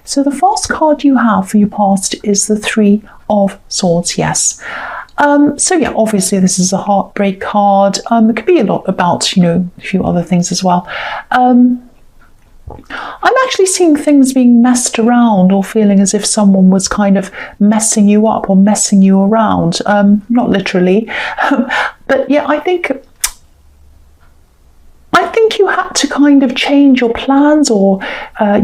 So the first card you have for your past is the Three of Swords, yes. So yeah, obviously this is a heartbreak card. It could be a lot about, a few other things as well. I'm actually seeing things being messed around, or feeling as if someone was kind of messing you up or messing you around. Not literally, but yeah, I think you had to kind of change your plans, or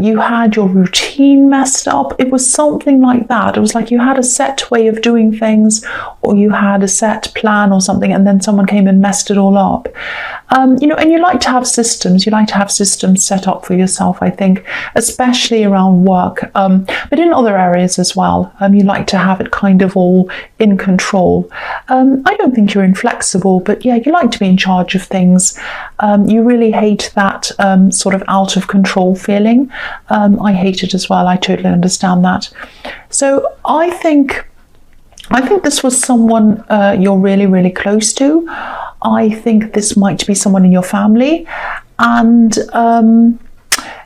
you had your routine messed up. It was something like that. It was like you had a set way of doing things, or you had a set plan or something, and then someone came and messed it all up. And you like to have systems. You like to have systems set up for yourself, I think, especially around work, but in other areas as well. You like to have it kind of all in control. I don't think you're inflexible, but yeah, you like to be in charge of things. You really hate that sort of out of control feeling. I hate it as well. I totally understand that. So I think this was someone you're really, really close to. I think this might be someone in your family, and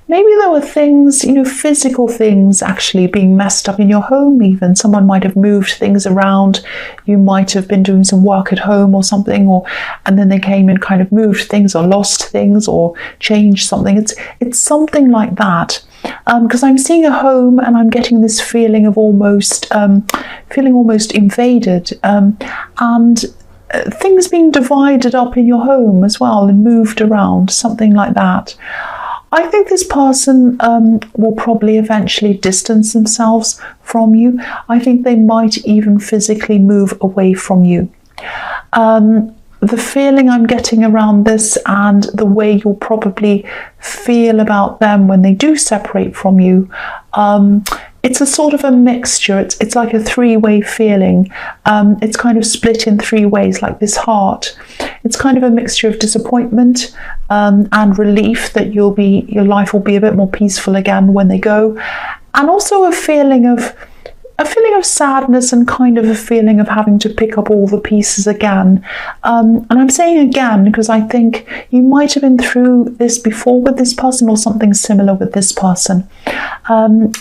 maybe there were things, physical things actually being messed up in your home even. Someone might have moved things around. You might have been doing some work at home or something, and then they came and kind of moved things or lost things or changed something. It's something like that. Because I'm seeing a home and I'm getting this feeling of almost invaded, and things being divided up in your home as well and moved around, something like that. I think this person will probably eventually distance themselves from you. I think they might even physically move away from you. The feeling I'm getting around this, and the way you'll probably feel about them when they do separate from you, it's a sort of a mixture. It's like a three-way feeling. It's kind of split in three ways, like this heart. It's kind of a mixture of disappointment and relief that your life will be a bit more peaceful again when they go, and also a feeling of sadness, and kind of a feeling of having to pick up all the pieces again. And I'm saying again because I think you might have been through this before with this person, or something similar with this person.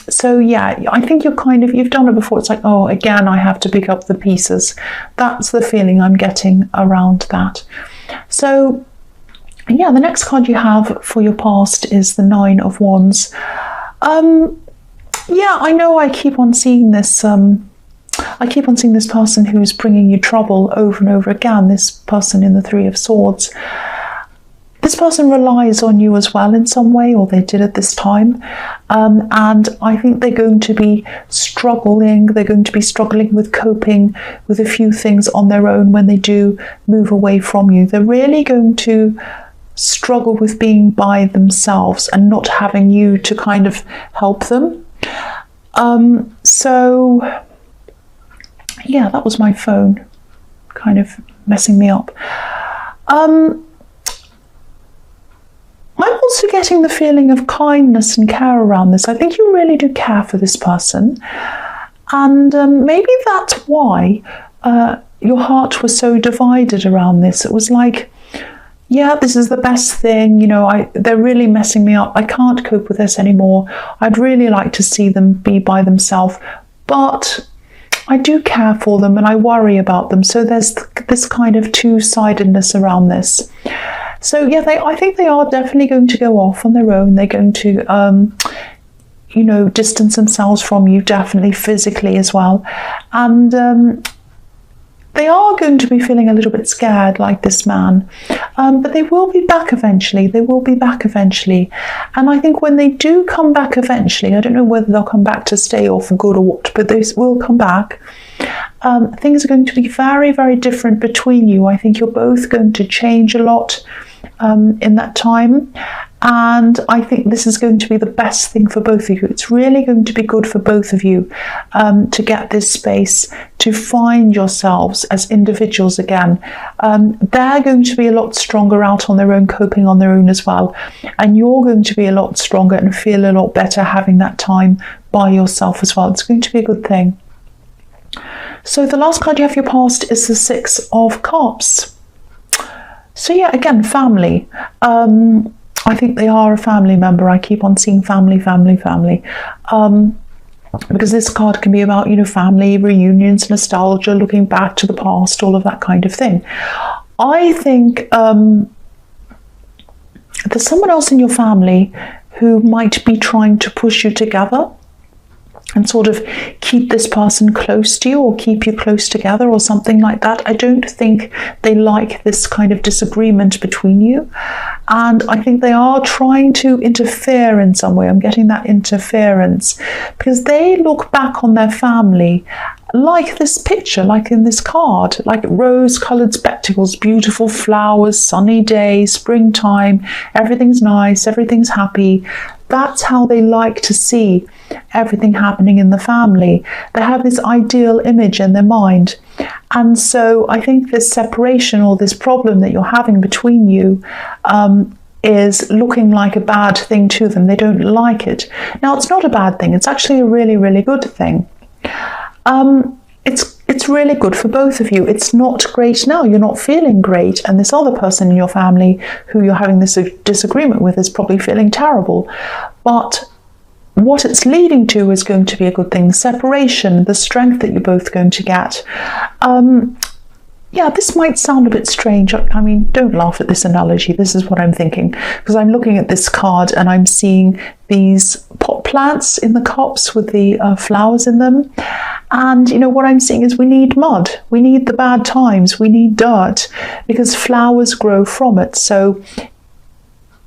So yeah, I think you've done it before. It's like, oh, again, I have to pick up the pieces. That's the feeling I'm getting around that. So yeah, the next card you have for your past is the Nine of Wands. Yeah, I know I keep on seeing this. I keep on seeing this person who's bringing you trouble over and over again. This person in the Three of Swords. This person relies on you as well in some way, or they did at this time. And I think they're going to be struggling. They're going to be struggling with coping with a few things on their own when they do move away from you. They're really going to struggle with being by themselves and not having you to kind of help them. So yeah, that was my phone kind of messing me up. I'm also getting the feeling of kindness and care around this. I think you really do care for this person, and maybe that's why your heart was so divided around this. It was like, yeah, this is the best thing, they're really messing me up. I can't cope with this anymore. I'd really like to see them be by themselves, but I do care for them and I worry about them. So there's this kind of two-sidedness around this. So yeah, I think they are definitely going to go off on their own. They're going to, distance themselves from you, definitely physically as well. And they are going to be feeling a little bit scared, like this man, but they will be back eventually. And I think when they do come back eventually, I don't know whether they'll come back to stay or for good or what, but they will come back. Things are going to be very, very different between you. I think you're both going to change a lot in that time. And I think this is going to be the best thing for both of you. It's really going to be good for both of you to get this space, to find yourselves as individuals again. They're going to be a lot stronger out on their own, coping on their own as well. And you're going to be a lot stronger and feel a lot better having that time by yourself as well. It's going to be a good thing. So the last card you have for your past is the Six of Cups. So yeah, again, family. I think they are a family member. I keep on seeing family, family, family. Because this card can be about, family reunions, nostalgia, looking back to the past, all of that kind of thing. I think there's someone else in your family who might be trying to push you together and sort of keep this person close to you, or keep you close together, or something like that. I don't think they like this kind of disagreement between you, and I think they are trying to interfere in some way. I'm getting that interference because they look back on their family like this picture, like in this card, like rose-coloured spectacles, beautiful flowers, sunny day, springtime, everything's nice, everything's happy. That's how they like to see everything happening in the family. They have this ideal image in their mind. And so I think this separation, or this problem that you're having between you, is looking like a bad thing to them. They don't like it. Now, it's not a bad thing. It's actually a really, really good thing. It's really good for both of you. It's not great now. You're not feeling great. And this other person in your family who you're having this disagreement with is probably feeling terrible. But what it's leading to is going to be a good thing. The separation, the strength that you're both going to get. Yeah, this might sound a bit strange. I mean, don't laugh at this analogy. This is what I'm thinking, because I'm looking at this card and I'm seeing these pot plants in the cups with the flowers in them. And, what I'm seeing is we need mud. We need the bad times. We need dirt, because flowers grow from it. So,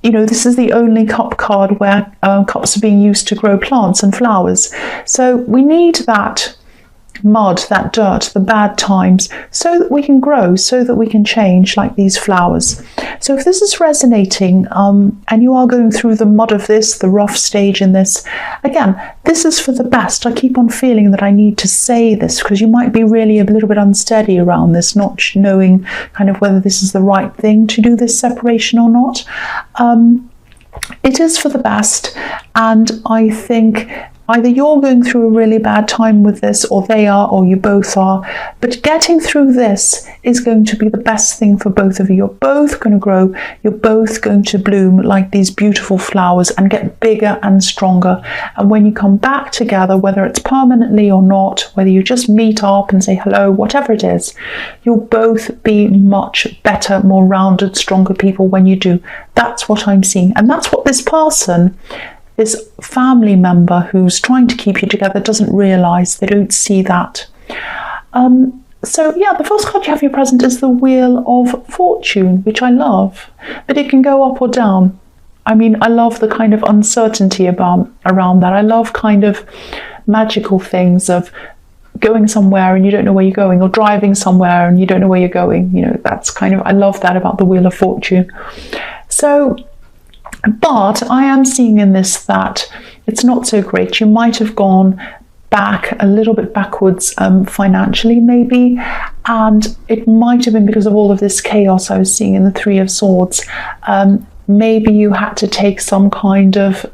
this is the only cup card where cups are being used to grow plants and flowers. So we need that mud, that dirt, the bad times, so that we can grow, so that we can change like these flowers. So if this is resonating and you are going through the mud of this, the rough stage in this, again, this is for the best. I keep on feeling that I need to say this, because you might be really a little bit unsteady around this, not knowing kind of whether this is the right thing to do this separation or not. It is for the best, and I think either you're going through a really bad time with this, or they are, or you both are. But getting through this is going to be the best thing for both of you. You're both going to grow. You're both going to bloom like these beautiful flowers and get bigger and stronger. And when you come back together, whether it's permanently or not, whether you just meet up and say hello, whatever it is, you'll both be much better, more rounded, stronger people when you do. That's what I'm seeing. And that's what this person, this family member who's trying to keep you together, doesn't realise. They don't see that. So yeah, the first card you have in your present is the Wheel of Fortune, which I love, but it can go up or down. I mean, I love the kind of uncertainty around that. I love kind of magical things of going somewhere and you don't know where you're going, or driving somewhere and you don't know where you're going. That's kind of, I love that about the Wheel of Fortune. So, but I am seeing in this that it's not so great. You might have gone back a little bit backwards financially maybe, and it might have been because of all of this chaos I was seeing in the Three of Swords. Maybe you had to take some kind of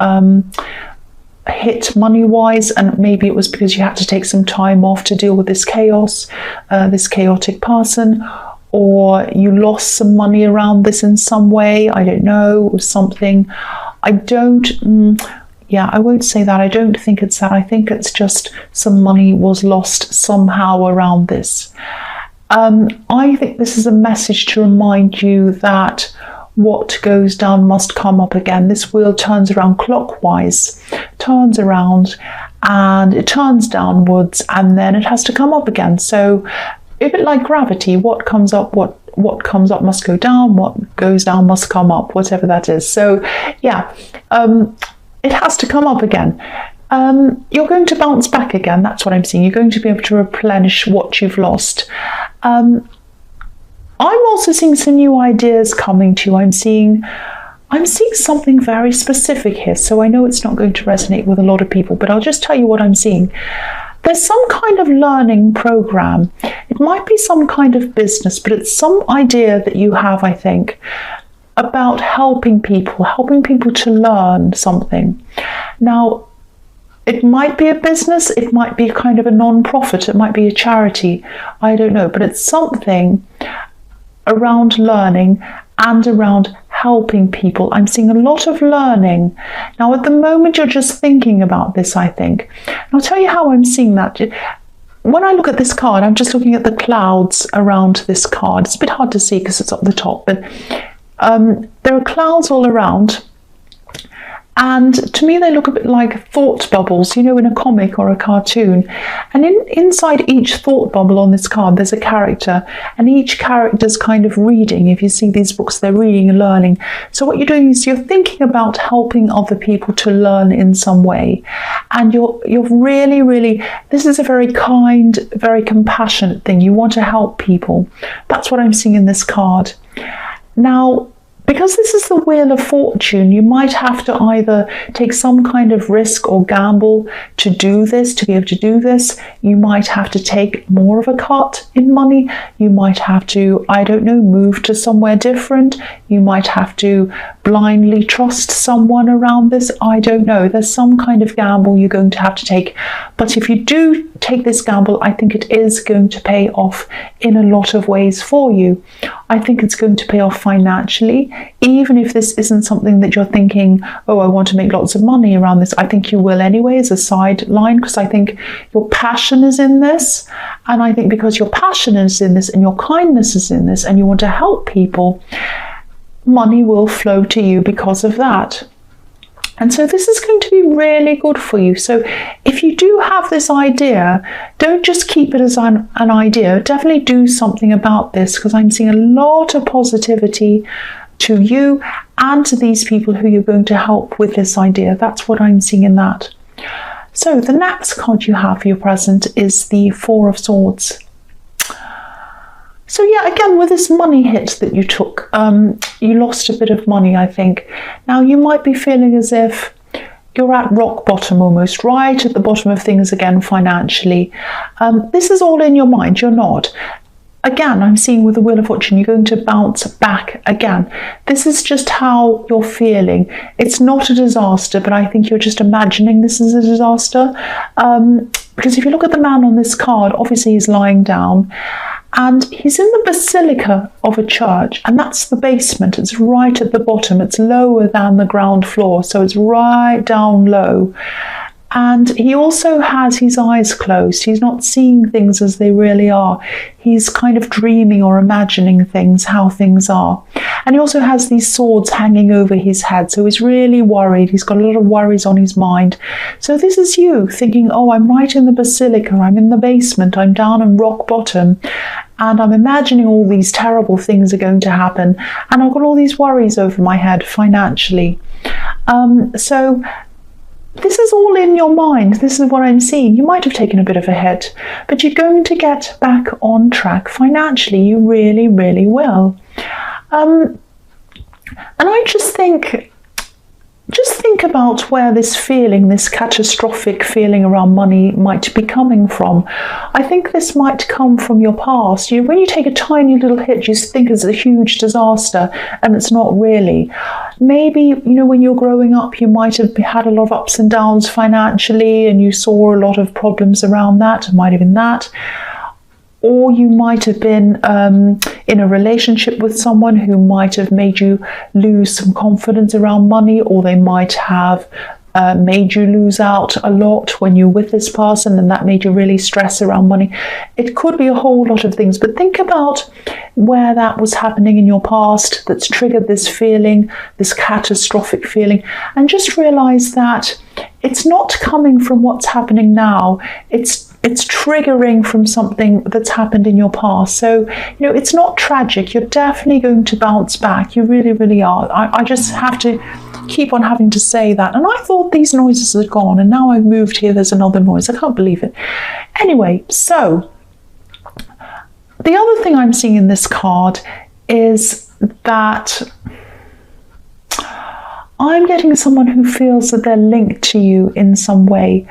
hit money-wise, and maybe it was because you had to take some time off to deal with this chaos, this chaotic person, or you lost some money around this in some way. I don't know, or something. I won't say that. I don't think it's that. I think it's just some money was lost somehow around this. I think this is a message to remind you that what goes down must come up again. This wheel turns around clockwise, turns around and it turns downwards, and then it has to come up again. So a bit like gravity, what comes up, what comes up must go down, what goes down must come up, whatever that is. So yeah, it has to come up again. You're going to bounce back again. That's what I'm seeing. You're going to be able to replenish what you've lost. I'm also seeing some new ideas coming to you. I'm seeing something very specific here. So I know it's not going to resonate with a lot of people, but I'll just tell you what I'm seeing. There's some kind of learning program. It might be some kind of business, but it's some idea that you have, I think, about helping people to learn something. Now, it might be a business, it might be kind of a non-profit, it might be a charity, I don't know, but it's something around learning and around helping people. I'm seeing a lot of learning. Now, at the moment, you're just thinking about this, I think. And I'll tell you how I'm seeing that. When I look at this card, I'm just looking at the clouds around this card. It's a bit hard to see because it's up the top, but there are clouds all around. And to me, they look a bit like thought bubbles, you know, in a comic or a cartoon. And inside each thought bubble on this card, there's a character. And each character's kind of reading. If you see these books, they're reading and learning. So what you're doing is you're thinking about helping other people to learn in some way. And you're really, really, this is a very kind, very compassionate thing. You want to help people. That's what I'm seeing in this card. Now, because this is the Wheel of Fortune, you might have to either take some kind of risk or gamble to do this, to be able to do this. You might have to take more of a cut in money. You might have to, I don't know, move to somewhere different. You might have to blindly trust someone around this. I don't know. There's some kind of gamble you're going to have to take. But if you do take this gamble, I think it is going to pay off in a lot of ways for you. I think it's going to pay off financially. Even if this isn't something that you're thinking, oh, I want to make lots of money around this, I think you will anyway as a sideline, because I think your passion is in this. And I think because your passion is in this and your kindness is in this and you want to help people, money will flow to you because of that. And so this is going to be really good for you. So if you do have this idea, don't just keep it as an idea. Definitely do something about this, because I'm seeing a lot of positivity to you and to these people who you're going to help with this idea. That's what I'm seeing in that. So the next card you have for your present is the Four of Swords. So yeah, again, with this money hit that you took, you lost a bit of money, I think. Now, you might be feeling as if you're at rock bottom almost, right at the bottom of things again financially. This is all in your mind, you're not. Again, I'm seeing with the Wheel of Fortune, you're going to bounce back again. This is just how you're feeling. It's not a disaster, but I think you're just imagining this is a disaster. Because if you look at the man on this card, obviously he's lying down. And he's in the basilica of a church, and that's the basement. It's right at the bottom. It's lower than the ground floor, so it's right down low. And he also has his eyes closed. He's not seeing things as they really are. He's kind of dreaming or imagining things, how things are. And he also has these swords hanging over his head. So he's really worried. He's got a lot of worries on his mind. So this is you thinking, oh, I'm right in the basilica. I'm in the basement. I'm down on rock bottom. And I'm imagining all these terrible things are going to happen. And I've got all these worries over my head financially. So this is all in your mind. This is what I'm seeing. You might have taken a bit of a hit, but you're going to get back on track financially. You really, really will. And I just think about where this feeling, this catastrophic feeling around money might be coming from. I think this might come from your past. When you take a tiny little hit, you think it's a huge disaster, and it's not really. Maybe, when you're growing up, you might have had a lot of ups and downs financially, and you saw a lot of problems around that. It might have been that. Or you might have been in a relationship with someone who might have made you lose some confidence around money, or they might have made you lose out a lot when you're with this person, and that made you really stress around money. It could be a whole lot of things, but think about where that was happening in your past that's triggered this feeling, this catastrophic feeling, and just realize that it's not coming from what's happening now. It's triggering from something that's happened in your past. So, it's not tragic. You're definitely going to bounce back. You really, really are. I just have to keep on having to say that. And I thought these noises had gone, and now I've moved here, there's another noise. I can't believe it. Anyway, so the other thing I'm seeing in this card is that I'm getting someone who feels that they're linked to you in some way.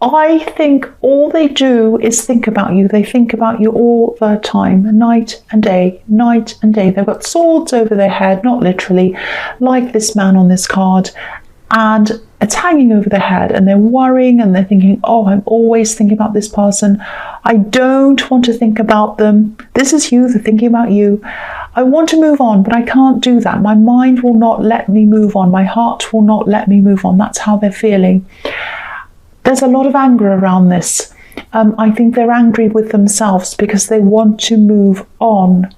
I think all they do is think about you. They think about you all the time, night and day, night and day. They've got swords over their head, not literally, like this man on this card, and it's hanging over their head, and they're worrying, and they're thinking, oh, I'm always thinking about this person. I don't want to think about them. This is you, they're thinking about you. I want to move on, but I can't do that. My mind will not let me move on. My heart will not let me move on. That's how they're feeling. There's a lot of anger around this. I think they're angry with themselves because they want to move on.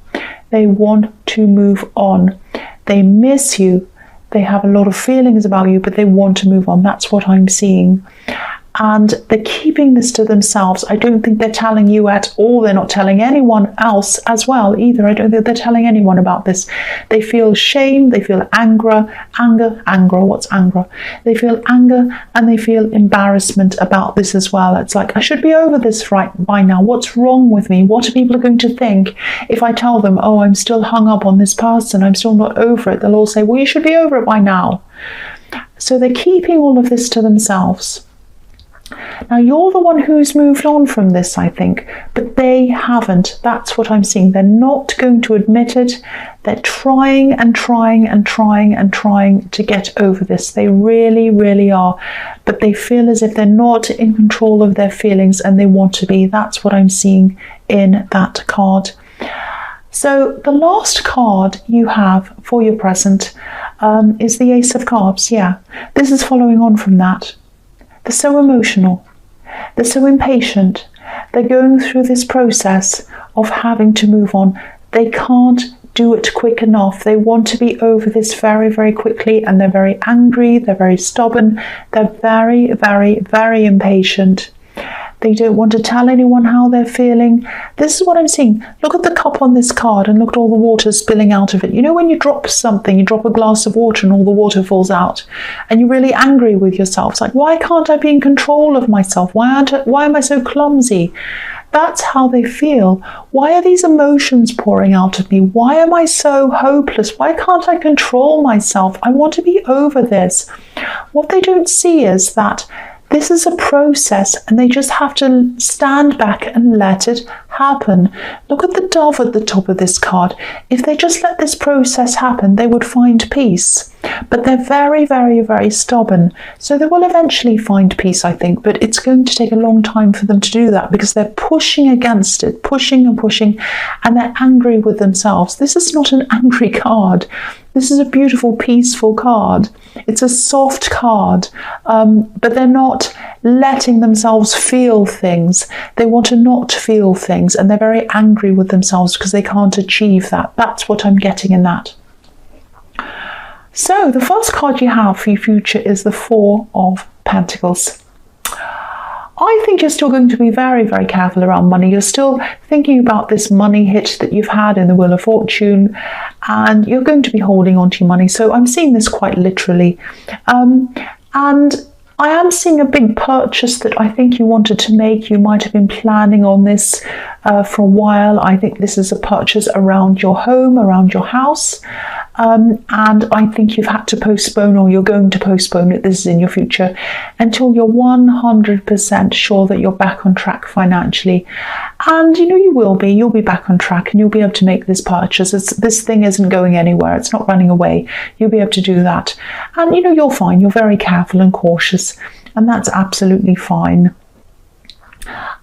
They want to move on. They miss you. They have a lot of feelings about you, but they want to move on. That's what I'm seeing. And they're keeping this to themselves. I don't think they're telling you at all. They're not telling anyone else as well either. I don't think they're telling anyone about this. They feel shame. They feel anger. What's anger? They feel anger and they feel embarrassment about this as well. It's like, I should be over this right by now. What's wrong with me? What are people going to think if I tell them, oh, I'm still hung up on this person, I'm still not over it? They'll all say, well, you should be over it by now. So they're keeping all of this to themselves. Now, you're the one who's moved on from this, I think, but they haven't. That's what I'm seeing. They're not going to admit it. They're trying and trying and trying and trying to get over this. They really, really are. But they feel as if they're not in control of their feelings and they want to be. That's what I'm seeing in that card. So the last card you have for your present is the Ace of Cups. Yeah, this is following on from that. They're so emotional, they're so impatient, they're going through this process of having to move on. They can't do it quick enough. They want to be over this very, very quickly, and they're very angry, they're very stubborn, they're very, very, very impatient. They don't want to tell anyone how they're feeling. This is what I'm seeing. Look at the cup on this card and look at all the water spilling out of it. You know when you drop something, you drop a glass of water and all the water falls out and you're really angry with yourself. It's like, why can't I be in control of myself? Why am I so clumsy? That's how they feel. Why are these emotions pouring out of me? Why am I so hopeless? Why can't I control myself? I want to be over this. What they don't see is that this is a process and they just have to stand back and let it happen. Look at the dove at the top of this card. If they just let this process happen, they would find peace. But they're very, very, very stubborn. So they will eventually find peace, I think, but it's going to take a long time for them to do that because they're pushing against it, pushing and pushing, and they're angry with themselves. This is not an angry card. This is a beautiful, peaceful card. It's a soft card, but they're not letting themselves feel things. They want to not feel things, and they're very angry with themselves because they can't achieve that. That's what I'm getting in that. So the first card you have for your future is the Four of Pentacles. I think you're still going to be very, very careful around money. You're still thinking about this money hit that you've had in the Wheel of Fortune, and you're going to be holding on to your money. So I'm seeing this quite literally. And I am seeing a big purchase that I think you wanted to make. You might have been planning on this for a while. I think this is a purchase around your home, around your house. And I think you've had to postpone, or you're going to postpone it, this is in your future, until you're 100% sure that you're back on track financially. And you know you'll be back on track and you'll be able to make this purchase. This thing isn't going anywhere, it's not running away. You'll be able to do that. And you're fine, you're very careful and cautious, and that's absolutely fine.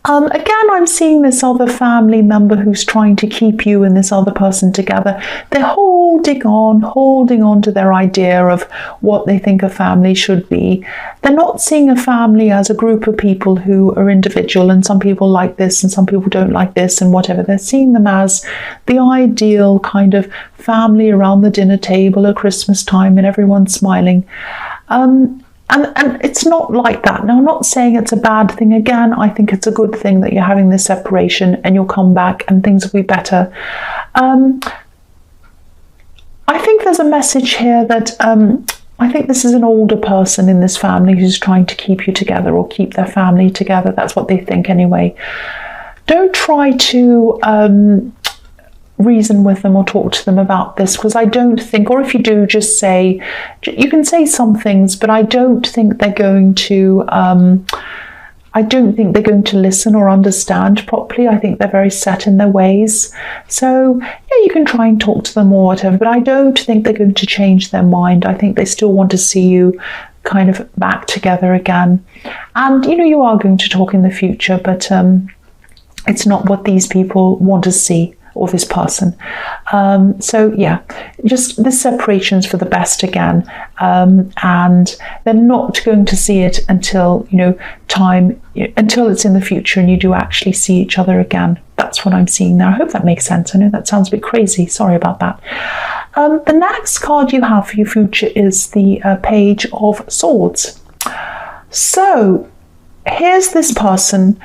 Again, I'm seeing this other family member who's trying to keep you and this other person together. They're holding on to their idea of what they think a family should be. They're not seeing a family as a group of people who are individual, and some people like this and some people don't like this and whatever. They're seeing them as the ideal kind of family around the dinner table at Christmas time and everyone's smiling. And it's not like that. Now, I'm not saying it's a bad thing. Again, I think it's a good thing that you're having this separation and you'll come back and things will be better. I think there's a message here that I think this is an older person in this family who's trying to keep you together or keep their family together. That's what they think anyway. Don't try to reason with them or talk to them about this, because I don't think, or if you do, just say, you can say some things, but I don't think they're going to listen or understand properly. I think they're very set in their ways. So yeah, you can try and talk to them or whatever, but I don't think they're going to change their mind. I think they still want to see you kind of back together again. And you are going to talk in the future, but it's not what these people want to see. or this person. So yeah, just this separation's for the best again, and they're not going to see it until until it's in the future and you do actually see each other again. That's what I'm seeing now. I hope that makes sense. I know that sounds a bit crazy. Sorry about that. The next card you have for your future is the Page of Swords. So here's this person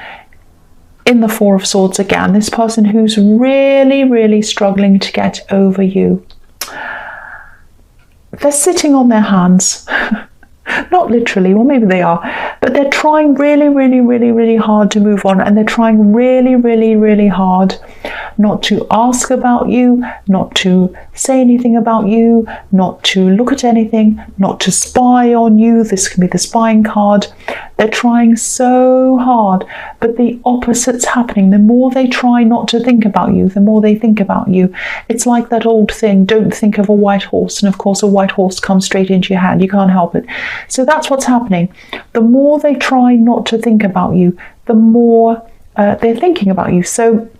in the Four of Swords again, this person who's really, really struggling to get over you. They're sitting on their hands. Not literally, well maybe they are, but they're trying really, really, really, really hard to move on, and they're trying really, really, really hard not to ask about you, not to say anything about you, not to look at anything, not to spy on you. This can be the spying card. They're trying so hard, but the opposite's happening. The more they try not to think about you, the more they think about you. It's like that old thing, don't think of a white horse, and of course a white horse comes straight into your hand. You can't help it. So that's what's happening. The more they try not to think about you, the more they're thinking about you. So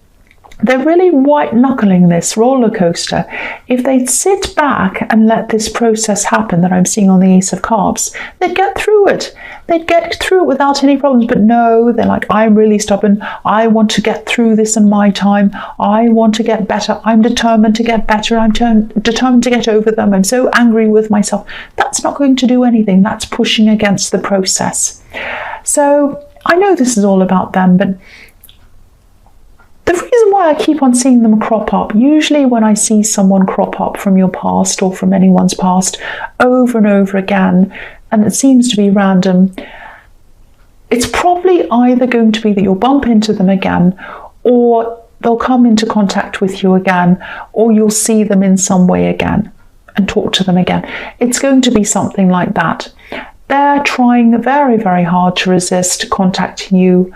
they're really white-knuckling this roller coaster. If they'd sit back and let this process happen that I'm seeing on the Ace of Cups, they'd get through it. They'd get through it without any problems. But no, they're like, I'm really stubborn. I want to get through this in my time. I want to get better. I'm determined to get better. I'm determined to get over them. I'm so angry with myself. That's not going to do anything. That's pushing against the process. So I know this is all about them, but the reason why I keep on seeing them crop up, usually when I see someone crop up from your past or from anyone's past over and over again, and it seems to be random, it's probably either going to be that you'll bump into them again, or they'll come into contact with you again, or you'll see them in some way again and talk to them again. It's going to be something like that. They're trying very, very hard to resist contacting you.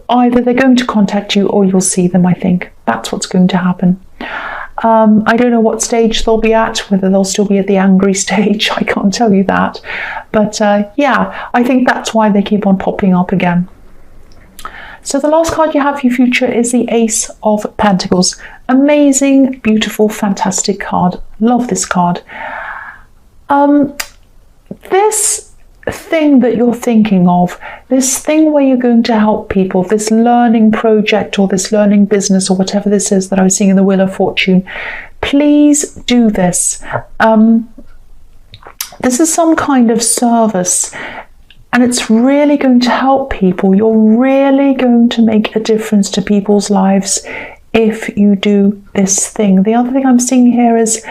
Either they're going to contact you or you'll see them, I think. That's what's going to happen. I don't know what stage they'll be at, whether they'll still be at the angry stage. I can't tell you that. But yeah, I think that's why they keep on popping up again. So the last card you have for your future is the Ace of Pentacles. Amazing, beautiful, fantastic card. Love this card. This thing that you're thinking of, this thing where you're going to help people, this learning project or this learning business or whatever this is that I was seeing in the Wheel of Fortune, please do this. This is some kind of service, and it's really going to help people. You're really going to make a difference to people's lives if you do this thing. The other thing I'm seeing here is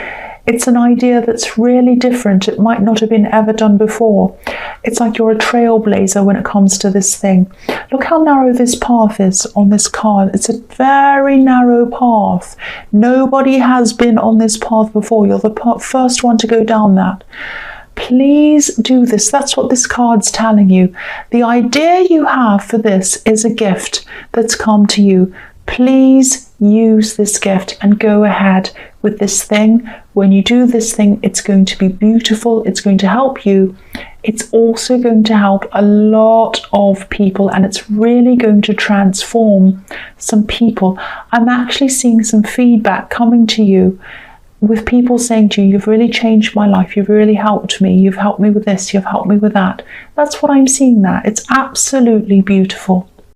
it's an idea that's really different. It might not have been ever done before. It's like you're a trailblazer when it comes to this thing. Look how narrow this path is on this card. It's a very narrow path. Nobody has been on this path before. You're the first one to go down that. Please do this. That's what this card's telling you. The idea you have for this is a gift that's come to you. Please use this gift and go ahead with this thing. When you do this thing, it's going to be beautiful. It's going to help you. It's also going to help a lot of people, and it's really going to transform some people. I'm actually seeing some feedback coming to you with people saying to you, you've really changed my life. You've really helped me. You've helped me with this. You've helped me with that. That's what I'm seeing there. It's absolutely beautiful.